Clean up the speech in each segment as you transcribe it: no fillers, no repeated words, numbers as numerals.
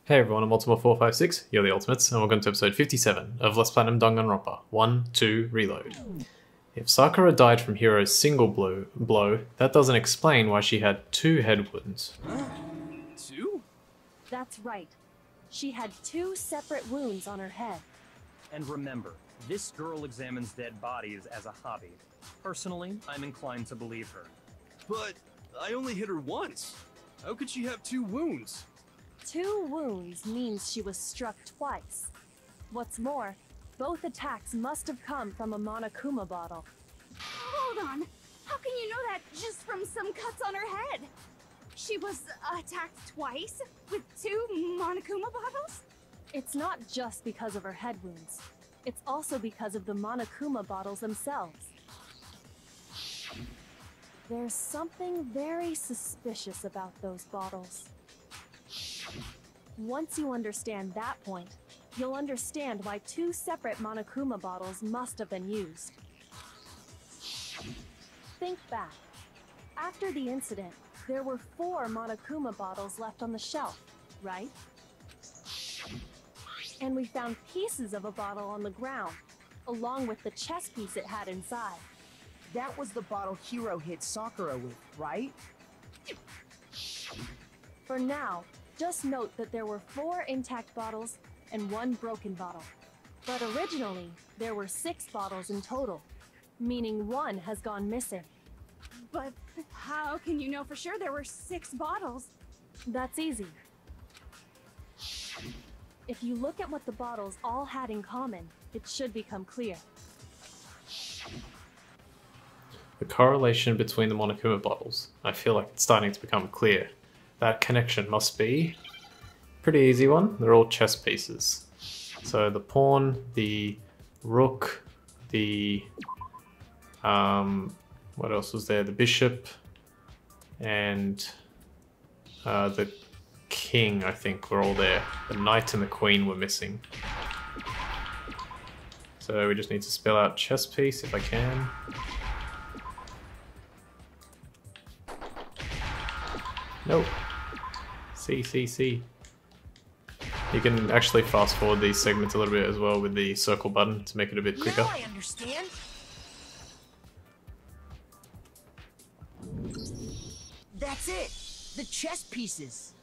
Hey everyone, I'm Ultima456, you're the Ultimates, and welcome to episode 57 of Let's Platinum Danganronpa 1, 2, Reload. If Sakura died from Hiro's single blow, that doesn't explain why she had 2 head wounds. Two? That's right. She had 2 separate wounds on her head. And remember, this girl examines dead bodies as a hobby. Personally, I'm inclined to believe her. But I only hit her once. How could she have 2 wounds? 2 wounds means she was struck twice. What's more, both attacks must have come from a Monokuma bottle. Hold on. How can you know that just from some cuts on her head? She was attacked twice with 2 Monokuma bottles? It's not just because of her head wounds. It's also because of the Monokuma bottles themselves. There's something very suspicious about those bottles. Once you understand that point, you'll understand why 2 separate Monokuma bottles must have been used. Think back. After the incident, there were 4 Monokuma bottles left on the shelf, right? And we found pieces of a bottle on the ground, along with the chess piece it had inside. That was the bottle Hiro hit Sakura with, right? For now, just note that there were 4 intact bottles and 1 broken bottle. But originally, there were 6 bottles in total, meaning 1 has gone missing. But how can you know for sure there were 6 bottles? That's easy. If you look at what the bottles all had in common, it should become clear. The correlation between the Monokuma bottles, I feel like it's starting to become clear. That connection must be a pretty easy one. They're all chess pieces. So the pawn, the rook, the what else was there? The bishop and the king, I think, were all there. The knight and the queen were missing. So we just need to spell out chess piece if I can. Nope. C. You can actually fast forward these segments a little bit as well with the circle button to make it a bit quicker. Now I understand. That's it! The chess pieces!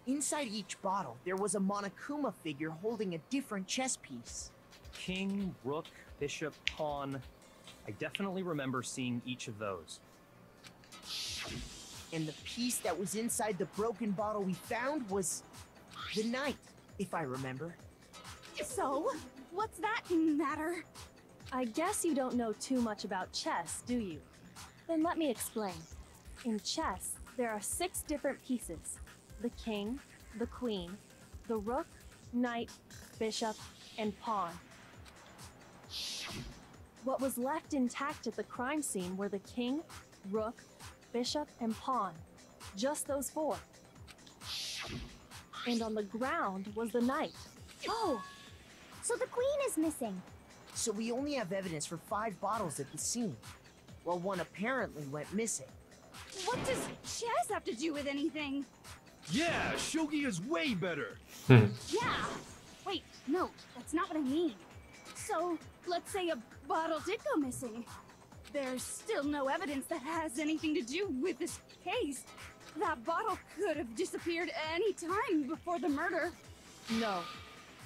Inside each bottle, there was a Monokuma figure holding a different chess piece. King, rook, bishop, pawn. I definitely remember seeing each of those. And the piece that was inside the broken bottle we found was the knight, if I remember. So, what's that matter? I guess you don't know too much about chess, do you? Then let me explain. In chess, there are 6 different pieces. The king, the queen, the rook, knight, bishop, and pawn. What was left intact at the crime scene were the king, rook, bishop, and pawn. Just those 4. And on the ground was the knight. Oh, so the queen is missing. So we only have evidence for 5 bottles at the scene, while 1 apparently went missing. What does chess have to do with anything? Yeah, shogi is way better. Yeah. Wait, no, that's not what I mean. So, let's say a bottle did go missing. There's still no evidence that has anything to do with this case. That bottle could have disappeared any time before the murder. No.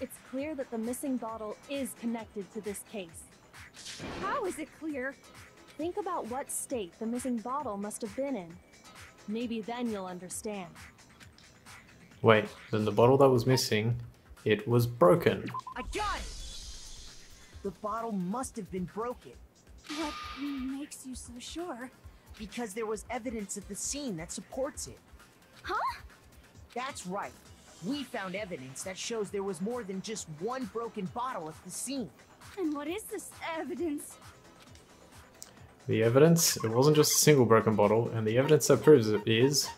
It's clear that the missing bottle is connected to this case. How is it clear? Think about what state the missing bottle must have been in. Maybe then you'll understand. Wait, then the bottle that was missing, it was broken. I got it! The bottle must have been broken. What makes you so sure? Because there was evidence at the scene that supports it. Huh? That's right. We found evidence that shows there was more than just 1 broken bottle at the scene. And what is this evidence? The evidence, it wasn't just a single broken bottle, and the evidence that proves it is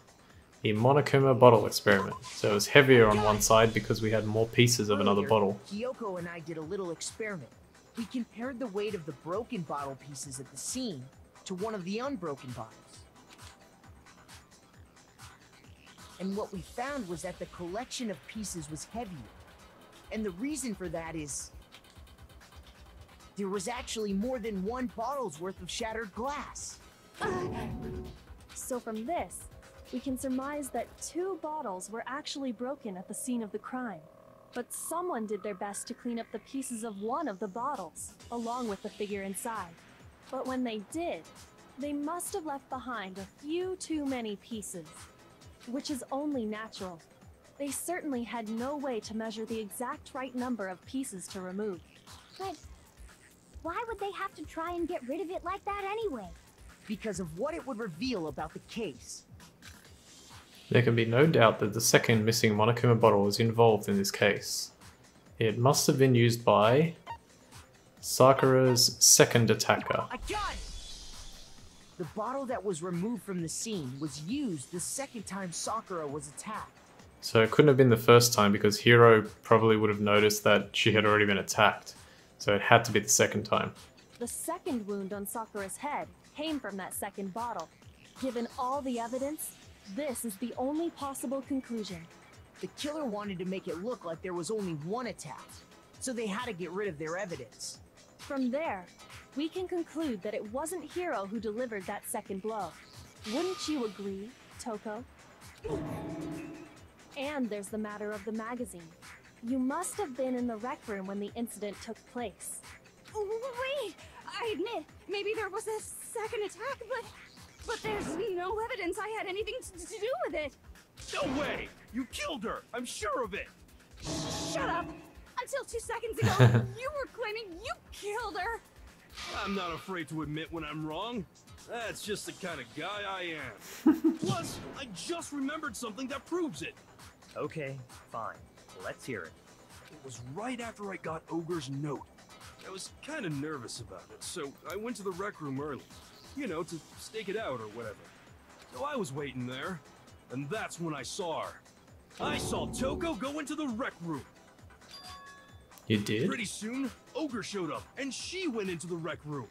the Monokuma bottle experiment. So it was heavier on one side because we had more pieces of another Earlier, bottle. Kyoko and I did a little experiment. We compared the weight of the broken bottle pieces at the scene to one of the unbroken bottles. And what we found was that the collection of pieces was heavier. And the reason for that is there was actually more than one bottle's worth of shattered glass. So from this, we can surmise that 2 bottles were actually broken at the scene of the crime. But someone did their best to clean up the pieces of one of the bottles, along with the figure inside. But when they did, they must have left behind a few too many pieces, which is only natural. They certainly had no way to measure the exact right number of pieces to remove. But why would they have to try and get rid of it like that anyway? Because of what it would reveal about the case. There can be no doubt that the second missing Monokuma bottle is involved in this case. It must have been used by Sakura's second attacker. I got it! The bottle that was removed from the scene was used the second time Sakura was attacked. So it couldn't have been the first time because Hiro probably would have noticed that she had already been attacked. So it had to be the second time. The second wound on Sakura's head came from that second bottle. Given all the evidence, this is the only possible conclusion. The killer wanted to make it look like there was only one attack, so they had to get rid of their evidence. From there, we can conclude that it wasn't Hiro who delivered that second blow. Wouldn't you agree, Toko? And there's the matter of the magazine. You must have been in the rec room when the incident took place. Wait! I admit, maybe there was a second attack, but there's no evidence I had anything to do with it. No way! You killed her! I'm sure of it! Shut up! Until 2 seconds ago, you were claiming you killed her! I'm not afraid to admit when I'm wrong. That's just the kind of guy I am. Plus, I just remembered something that proves it. Okay, fine. Let's hear it. It was right after I got Ogre's note. I was kind of nervous about it, so I went to the rec room early. You know, to stake it out or whatever. So I was waiting there, and that's when I saw her. I saw Toko go into the rec room. You did? Pretty soon, Ogre showed up, and she went into the rec room.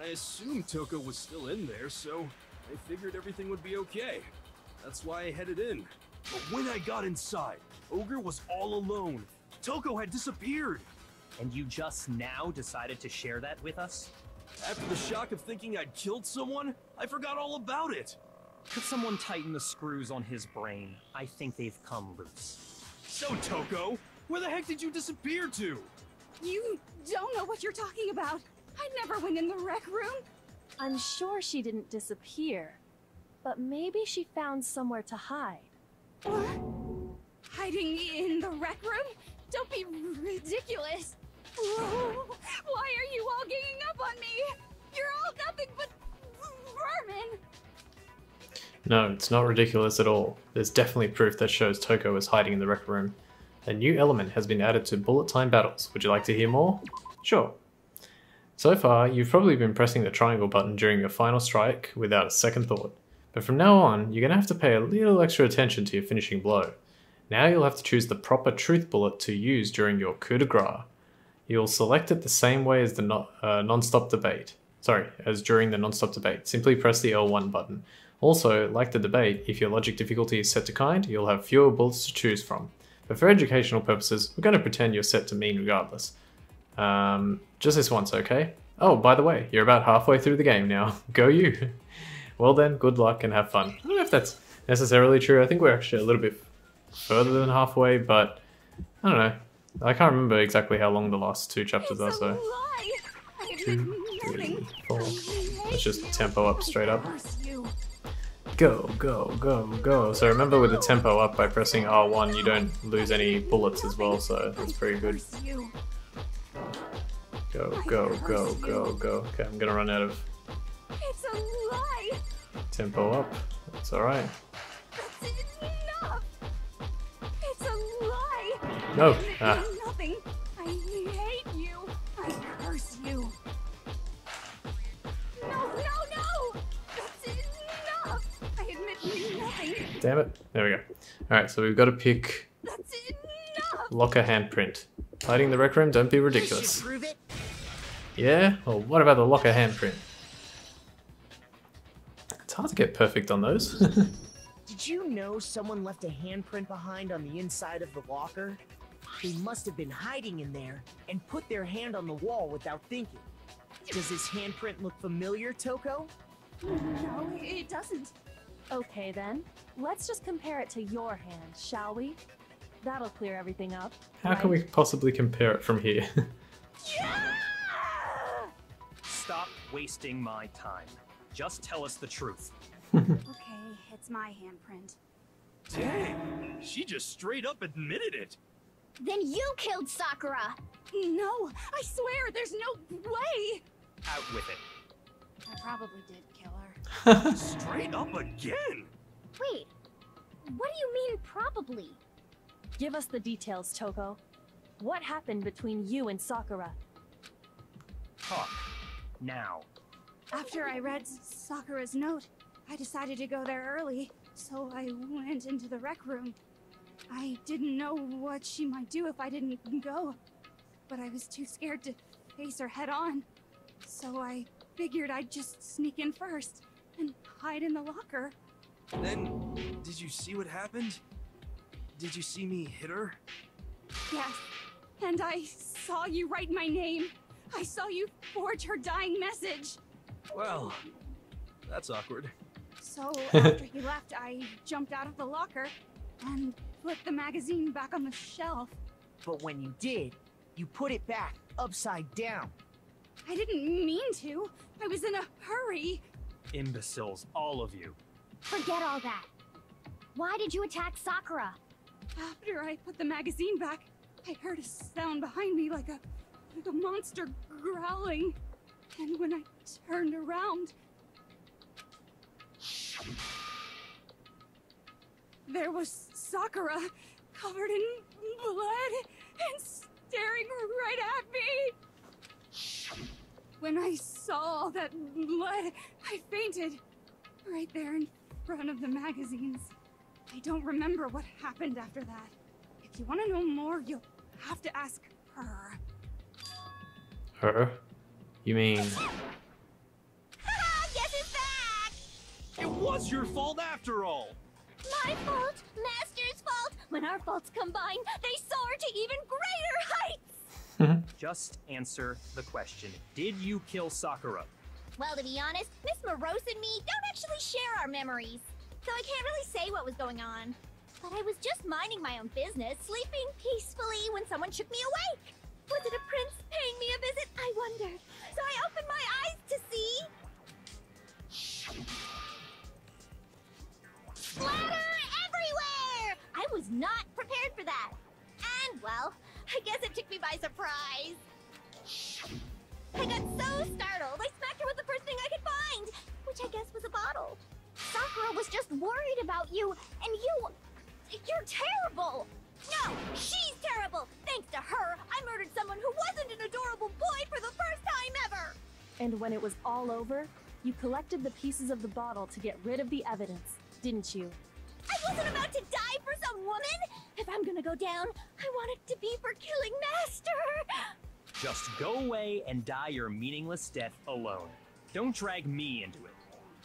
I assumed Toko was still in there, so I figured everything would be okay. That's why I headed in. But when I got inside, Ogre was all alone. Toko had disappeared. And you just now decided to share that with us? After the shock of thinking I'd killed someone, I forgot all about it. Could someone tighten the screws on his brain? I think they've come loose. So, Toko, where the heck did you disappear to? You don't know what you're talking about. I never went in the rec room. I'm sure she didn't disappear, but maybe she found somewhere to hide. What? Hiding in the rec room? Don't be ridiculous. Whoa. Why are you all ganging up on me? You're all nothing but vermin. No, it's not ridiculous at all. There's definitely proof that shows Toko is hiding in the rec room. A new element has been added to bullet time battles. Would you like to hear more? Sure. So far, you've probably been pressing the triangle button during your final strike without a second thought. But from now on, you're going to have to pay a little extra attention to your finishing blow. Now you'll have to choose the proper truth bullet to use during your coup de grace. You'll select it the same way as the non-stop debate. As during the non-stop debate. Simply press the L1 button. Also, like the debate, if your logic difficulty is set to kind, you'll have fewer bullets to choose from. But for educational purposes, we're going to pretend you're set to mean regardless. Just this once, okay? Oh, by the way, you're about halfway through the game now. Go you! Well then, good luck and have fun. I don't know if that's necessarily true. I think we're actually a little bit further than halfway, but I don't know. I can't remember exactly how long the last 2 chapters are, so... 2, 3, 4. Let's just tempo up straight up. Go, go, go, go. So remember with the tempo up by pressing R1, you don't lose any bullets as well, so that's pretty good. Go, go, go, go, go. Okay, I'm gonna run out of It's a lie. tempo up. That's alright. That's enough. It's a lie. No! I Ah. admit nothing. I hate you. I curse you. No, no, no. That's enough. I admit nothing. Damn it. There we go. Alright, so we've got to pick That's enough. locker handprint. Hiding the rec room, don't be This ridiculous. should prove it. Yeah? Well, what about the locker handprint? It's hard to get perfect on those. Did you know someone left a handprint behind on the inside of the locker? They must have been hiding in there and put their hand on the wall without thinking. Does this handprint look familiar, Toko? No, it doesn't. Okay then, let's just compare it to your hand, shall we? That'll clear everything up. How can we possibly compare it from here? Stop wasting my time. Just tell us the truth. Okay, it's my handprint. Dang, she just straight up admitted it. Then you killed Sakura! No, I swear, there's no way! Out with it. I probably did kill her. Straight up again. Wait, what do you mean probably? Give us the details, Toko. What happened between you and Sakura? Talk. Now. After I read Sakura's note, I decided to go there early, so I went into the rec room. I didn't know what she might do if I didn't go, but I was too scared to face her head on. So I figured I'd just sneak in first and hide in the locker. Then, did you see what happened? Did you see me hit her? Yes, and I saw you write my name. I saw you forge her dying message. Well, that's awkward. So after you left, I jumped out of the locker and put the magazine back on the shelf. But when you did, you put it back upside down. I didn't mean to. I was in a hurry. Imbeciles, all of you. Forget all that. Why did you attack Sakura? After I put the magazine back, I heard a sound behind me like a monster growling. And when I turned around, there was Sakura, covered in blood and staring right at me. When I saw all that blood, I fainted. Right there in front of the magazines. I don't remember what happened after that. If you want to know more, you'll have to ask her. Her? You mean... Guess it's back! It was your fault after all. My fault, Master's fault. When our faults combine, they soar to even greater heights. Just answer the question. Did you kill Sakura? Well, to be honest, Miss Morose and me don't actually share our memories, so I can't really say what was going on. But I was just minding my own business, sleeping peacefully when someone shook me awake. Was it a prince paying me a visit? I wondered. So I opened my eyes to see... splatter everywhere! I was not prepared for that. And, well, I guess it took me by surprise. I got so startled, I smacked her with the first thing I could find, which I guess was a bottle. Sakura was just worried about you, and you're terrible! No, she's terrible! Thanks to her, I murdered someone who wasn't an adorable boy for the first time ever! And when it was all over, you collected the pieces of the bottle to get rid of the evidence, didn't you? I wasn't about to die for some woman! If I'm gonna go down, I want it to be for killing Master! Just go away and die your meaningless death alone. Don't drag me into it.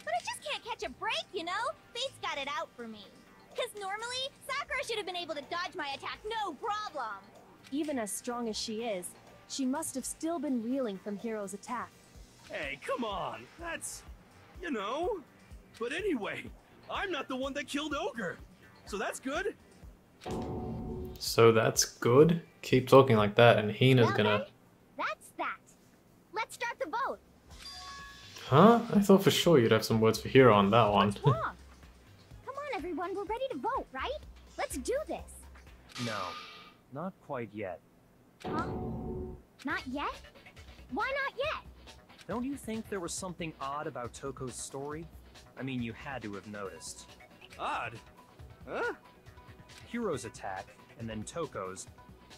But I just can't catch a break, you know? Fate's got it out for me. Because normally, Sakura should have been able to dodge my attack, no problem. Even as strong as she is, she must have still been reeling from Hiro's attack. Hey, come on. That's, you know. But anyway, I'm not the one that killed Ogre. So that's good. So that's good? Keep talking like that and Hina's Well, gonna... then, that's that. Let's start the vote. Huh? I thought for sure you'd have some words for Hiro on that one. What's wrong? Come on, everyone, we're ready to vote, right? Let's do this. No, not quite yet. Huh? Not yet? Why not yet? Don't you think there was something odd about Toko's story? I mean, you had to have noticed. Odd. Huh? Hiro's attack, and then Toko's,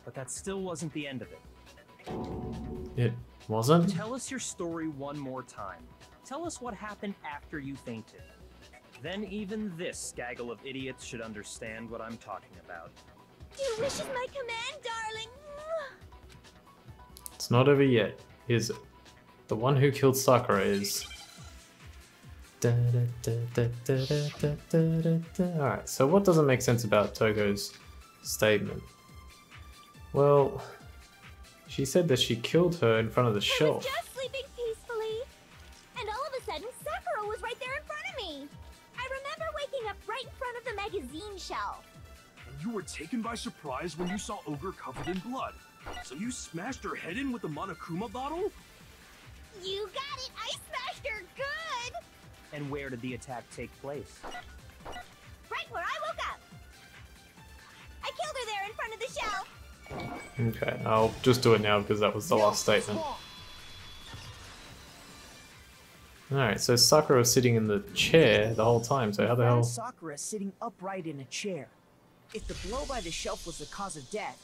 but that still wasn't the end of it. It wasn't? Tell us your story one more time. Tell us what happened after you fainted. Then even this gaggle of idiots should understand what I'm talking about. Your wish is my command, darling. It's not over yet, is it? The one who killed Sakura is... Alright, so what doesn't make sense about Togo's statement? Well, she said that she killed her in front of the I was shelf. just sleeping peacefully, and all of a sudden, Sakura was right there in front of me. I remember waking up right in front of the magazine shelf. You were taken by surprise when you saw Ogre covered in blood. So you smashed her head in with the Monokuma bottle? You got it! I smashed her good! And where did the attack take place? Right where I woke up! I killed her there in front of the shelf! Okay, I'll just do it now because that was the last statement. Alright, so Sakura was sitting in the chair the whole time, so how the hell... Sakura sitting upright in a chair. If the blow by the shelf was the cause of death,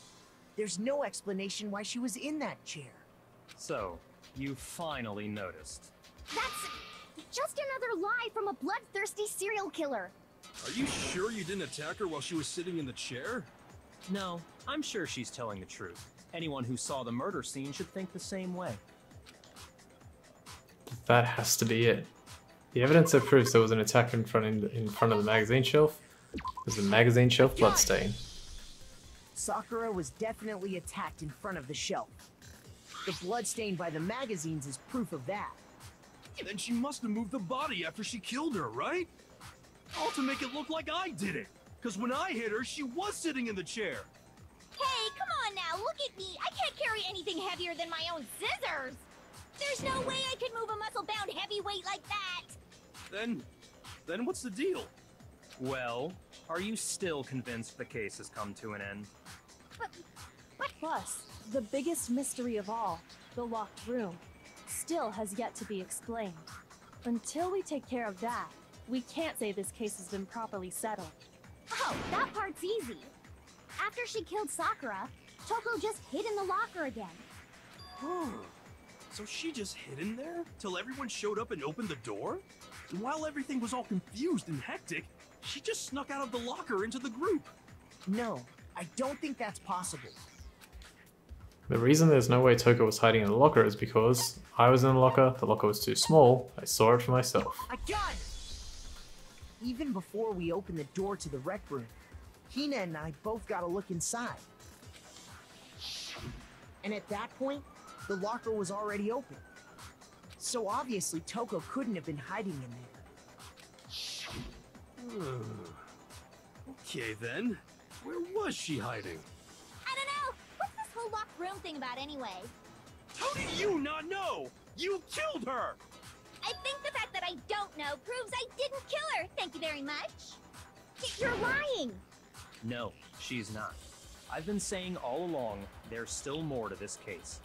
there's no explanation why she was in that chair. So, you finally noticed. That's just another lie from a bloodthirsty serial killer. Are you sure you didn't attack her while she was sitting in the chair? No, I'm sure she's telling the truth. Anyone who saw the murder scene should think the same way. That has to be it. The evidence that proves there was an attack in front of the magazine shelf was the magazine shelf bloodstain. Sakura was definitely attacked in front of the shelf. The blood stain by the magazines is proof of that. Then she must have moved the body after she killed her, right? All to make it look like I did it. Because when I hit her, she was sitting in the chair. Hey, come on now, look at me! I can't carry anything heavier than my own scissors! There's no way I could move a muscle-bound heavyweight like that! Then what's the deal? Well, are you still convinced the case has come to an end? Plus, the biggest mystery of all, the locked room, still has yet to be explained. Until we take care of that, we can't say this case has been properly settled. Oh, that part's easy. After she killed Sakura, Toko just hid in the locker again. So she just hid in there till everyone showed up and opened the door? And while everything was all confused and hectic, she just snuck out of the locker into the group. No, I don't think that's possible. The reason there's no way Toko was hiding in the locker is because I was in the locker was too small, I saw it for myself. I got it! Even before we opened the door to the rec room, Hina and I both got a look inside. And at that point, the locker was already open. So obviously Toko couldn't have been hiding in there. Okay then, where was she hiding? I don't know! What's this whole locked room thing about anyway? How do you not know? You killed her! I think the fact that I don't know proves I didn't kill her, thank you very much. You're lying! No, she's not. I've been saying all along, there's still more to this case.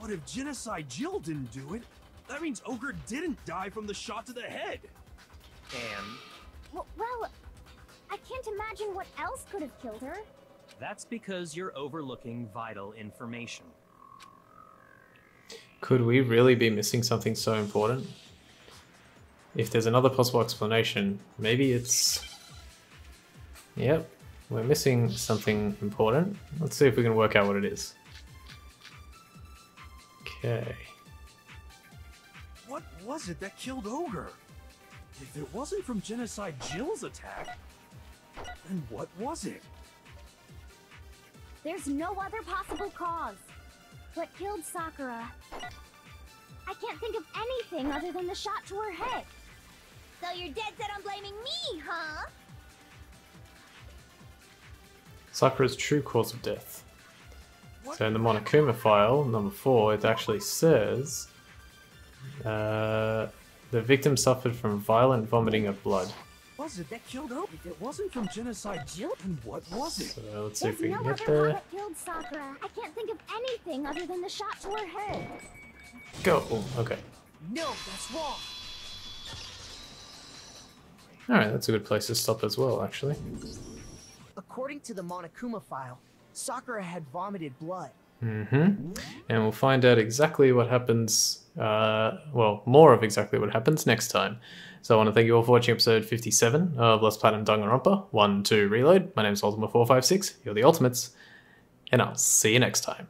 But if Genocide Jill didn't do it, that means Ogre didn't die from the shot to the head. And Well, I can't imagine what else could have killed her. that's because you're overlooking vital information. Could we really be missing something so important? If there's another possible explanation, maybe it's... Yep, we're missing something important. Let's see if we can work out what it is. Okay. What was it that killed Ogre? If it wasn't from Genocide Jill's attack, then what was it? There's no other possible cause. What killed Sakura? I can't think of anything other than the shot to her head. So you're dead set on blaming me, huh? Sakura's true cause of death. So in the Monokuma file, number 4, it actually says the victim suffered from violent vomiting of blood. Was it that killed Ogre? If it wasn't from Genocide Jill, then what was it? So let's see There's if we no can other get cause there. that killed Sakura. I can't think of anything other than the shot to her head. Go! Oh, okay. No, that's wrong. Alright, that's a good place to stop as well, actually. According to the Monokuma file, Sakura had vomited blood. And we'll find out exactly what happens, well, more of exactly what happens next time. So I want to thank you all for watching episode 57 of Lost Platinum Danganronpa 1-2 Reload. My name is Ultima456, you're the Ultimates, and I'll see you next time.